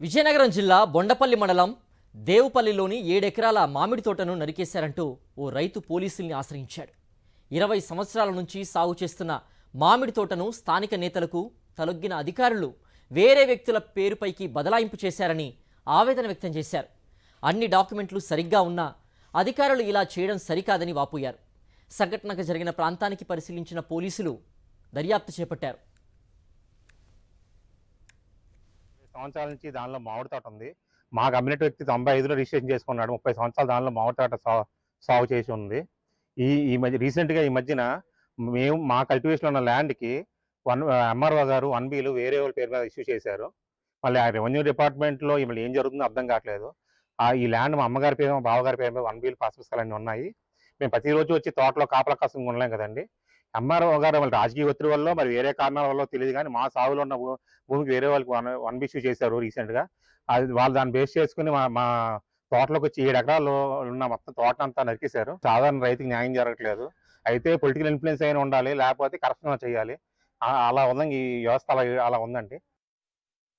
విజయనగరం జిల్లా బొండపల్లి మండలం దేవుపల్లిలోని 7 ఎకరాల మామిడి తోటను నరికేశారంటూ ఓ రైతు పోలీసుల్ని ఆశ్రయించాడు. 20 సంవత్సరాల నుంచి సాగు చేస్తున్న మామిడి తోటను స్థానిక నేతలకు తలొగ్గిన అధికారులు వేరే వ్యక్తుల పేరుపైకి బదలాయింపు చేశారని ఆవేదన వ్యక్తం చేశారు. అన్ని డాక్యుమెంట్లు సరిగ్గా ఉన్నా అధికారులు ఇలా చేయడం సరికాదని వాపోయారు. సంఘటనకు జరిగిన ప్రాంతానికి పరిశీలించిన పోలీసులు దర్యాప్తు చేపట్టారు. సంవత్సరాల నుంచి దానిలో మామిడి తోట ఉంది. మా కమ్యూనిటీ వ్యక్తి 95లో రిజిస్ట్రేషన్ చేసుకున్నాడు. 30 సంవత్సరాలు దానిలో మామిడి తోట సాగు చేసి ఉంది. ఈ మధ్య రీసెంట్గా ఈ మధ్యన మేము మా కల్టివేషన్ ఉన్న ల్యాండ్కి ఎంఆర్ఓ గారు 1Bలు వేరే వాళ్ళ పేరు మీద ఇష్యూ చేశారు. మళ్ళీ ఆ రెవెన్యూ డిపార్ట్మెంట్లో మళ్ళీ ఏం జరుగుతుందో అర్థం కావట్లేదు. ఈ ల్యాండ్ మా అమ్మగారి పేరు మా బావగారి పేరు మీద 1Bలు పాస్ పుస్తకాలు ఉన్నాయి. మేము ప్రతిరోజు వచ్చి తోటలో కాపలా కాసం ఉండలేం కదండి. ఎంఆర్ఓ గారు వాళ్ళ రాజకీయ ఒత్తిడి వల్ల మరి వేరే కారణాల వల్ల తెలియదు కానీ మా సాగులో ఉన్న భూమికి వేరే వాళ్ళకి 1B ఇష్యూ చేశారు రీసెంట్గా. అది వాళ్ళు దాన్ని బేస్ చేసుకుని మా తోటలోకి వచ్చి 7 ఎకరాలు ఉన్న మొత్తం తోట అంతా నరికేశారు. సాధారణ రైతుకి న్యాయం జరగట్లేదు. అయితే పొలిటికల్ ఇన్ఫ్లుయెన్స్ అయినా ఉండాలి, లేకపోతే కరప్షన్ చేయాలి. అలా ఉందండి ఈ వ్యవస్థ, అలా ఉందండి.